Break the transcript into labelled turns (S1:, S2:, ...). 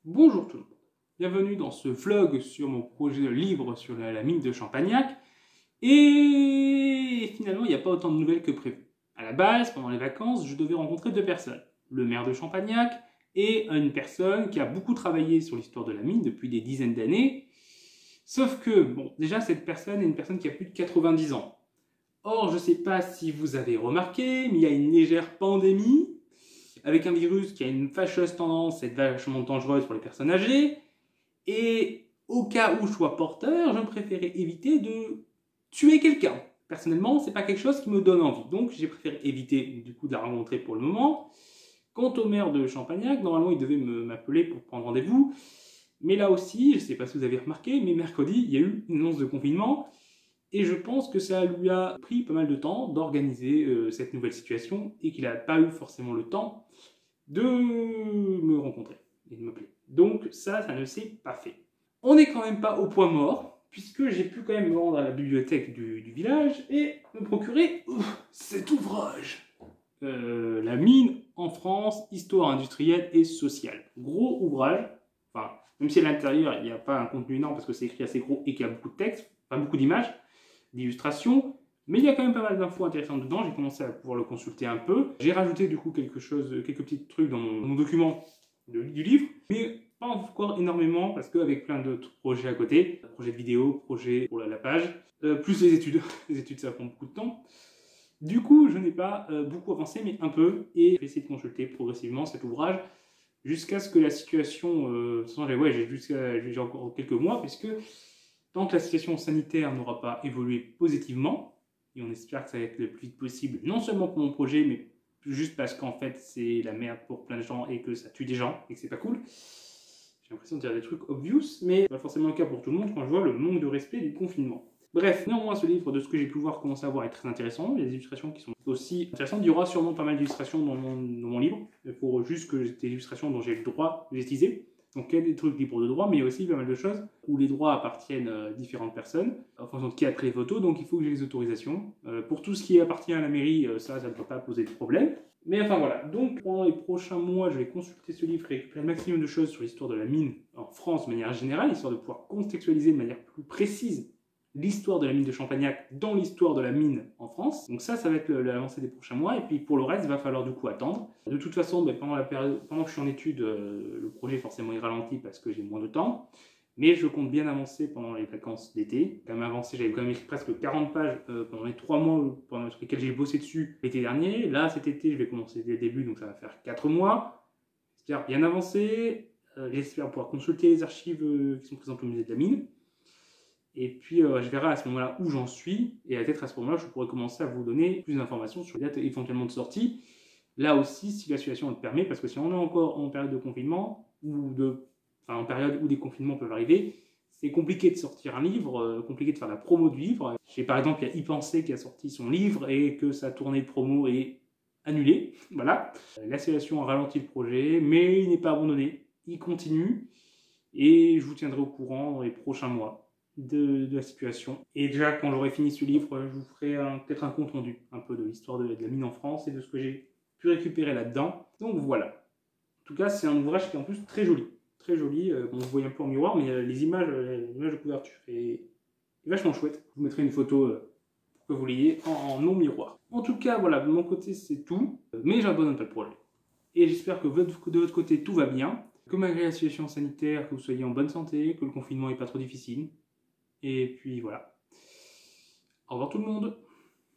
S1: Bonjour tout le monde, bienvenue dans ce vlog sur mon projet de livre sur la mine de Champagnac. Et finalement, il n'y a pas autant de nouvelles que prévu. À la base, pendant les vacances, je devais rencontrer deux personnes. Le maire de Champagnac et une personne qui a beaucoup travaillé sur l'histoire de la mine depuis des dizaines d'années. Sauf que, bon, déjà, cette personne est une personne qui a plus de 90 ans. Or, je ne sais pas si vous avez remarqué, mais il y a une légère pandémie avec un virus qui a une fâcheuse tendance à être vachement dangereuse pour les personnes âgées. Et au cas où je sois porteur, je préférais éviter de tuer quelqu'un. Personnellement, c'est pas quelque chose qui me donne envie. Donc, j'ai préféré éviter du coup de la rencontrer pour le moment. Quant au maire de Champagnac, normalement, il devait m'appeler pour prendre rendez-vous. Mais là aussi, je ne sais pas si vous avez remarqué, mais mercredi, il y a eu une annonce de confinement. Et je pense que ça lui a pris pas mal de temps d'organiser cette nouvelle situation et qu'il n'a pas eu forcément le temps de me rencontrer et de m'appeler. Donc ça ne s'est pas fait. On n'est quand même pas au point mort, puisque j'ai pu quand même me rendre à la bibliothèque du village et me procurer cet ouvrage. La mine en France, histoire industrielle et sociale. Gros ouvrage, enfin, même si à l'intérieur il n'y a pas un contenu énorme parce que c'est écrit assez gros et qu'il y a beaucoup de texte, pas beaucoup d'images, d'illustrations, mais il y a quand même pas mal d'infos intéressantes dedans. J'ai commencé à pouvoir le consulter un peu. J'ai rajouté du coup quelques petits trucs dans mon document du livre, mais pas encore énormément parce qu'avec plein d'autres projets à côté, projet de vidéo, projet pour la page, plus les études. Les études ça prend beaucoup de temps. Du coup, je n'ai pas beaucoup avancé, mais un peu, et je vais essayer de consulter progressivement cet ouvrage jusqu'à ce que la situation... j'ai encore quelques mois, puisque tant que la situation sanitaire n'aura pas évolué positivement, et on espère que ça va être le plus vite possible, non seulement pour mon projet, mais juste parce qu'en fait c'est la merde pour plein de gens et que ça tue des gens et que c'est pas cool. J'ai l'impression de dire des trucs obvious, mais c'est pas forcément le cas pour tout le monde quand je vois le manque de respect du confinement. Bref, néanmoins ce livre, de ce que j'ai pu voir, commence à voir est très intéressant. Il y a des illustrations qui sont aussi intéressantes. Il y aura sûrement pas mal d'illustrations dans mon livre. Il faut juste que des illustrations dont j'ai le droit d'utiliser. Donc il y a des trucs libres de droit, mais il y a aussi pas mal de choses où les droits appartiennent à différentes personnes, en fonction de qui a pris les photos, donc il faut que j'ai les autorisations. Pour tout ce qui appartient à la mairie, ça ne doit pas poser de problème. Mais enfin voilà, donc pendant les prochains mois, je vais consulter ce livre et récupérer le maximum de choses sur l'histoire de la mine en France de manière générale, histoire de pouvoir contextualiser de manière plus précise l'histoire de la mine de Champagnac dans l'histoire de la mine en France. Donc ça va être l'avancée des prochains mois. Et puis pour le reste, il va falloir du coup attendre. De toute façon, pendant que je suis en études, le projet forcément est ralenti parce que j'ai moins de temps. Mais je compte bien avancer pendant les vacances d'été. Quand même avancé, j'avais quand même écrit presque 40 pages pendant les 3 mois pendant lesquels j'ai bossé dessus l'été dernier. Là, cet été, je vais commencer dès le début, donc ça va faire 4 mois. J'espère bien avancer. J'espère pouvoir consulter les archives qui sont présentes au musée de la mine. Et puis, je verrai à ce moment-là où j'en suis. Et peut-être à ce moment-là, je pourrais commencer à vous donner plus d'informations sur les dates éventuellement de sortie. Là aussi, si la situation le permet, parce que si on est encore en période de confinement, en période où des confinements peuvent arriver, c'est compliqué de sortir un livre, compliqué de faire la promo du livre. Par exemple, il y a YPensée qui a sorti son livre et que sa tournée de promo est annulée. Voilà. La situation a ralenti le projet, mais il n'est pas abandonné. Il continue. Et je vous tiendrai au courant dans les prochains mois de la situation. Et déjà, quand j'aurai fini ce livre, je vous ferai peut-être un compte rendu un peu de l'histoire de la mine en France et de ce que j'ai pu récupérer là-dedans. Donc voilà. En tout cas, c'est un ouvrage qui est en plus très joli. Très joli. Bon, vous voyez un peu en miroir, mais les images de couverture est vachement chouette. Je vous mettrai une photo pour que vous l'ayez en non miroir. En tout cas, voilà, de mon côté, c'est tout. Mais j'abandonne pas le projet. Et j'espère que de votre côté, tout va bien. Que malgré la situation sanitaire, que vous soyez en bonne santé, que le confinement n'est pas trop difficile. Et puis voilà. Au revoir tout le monde.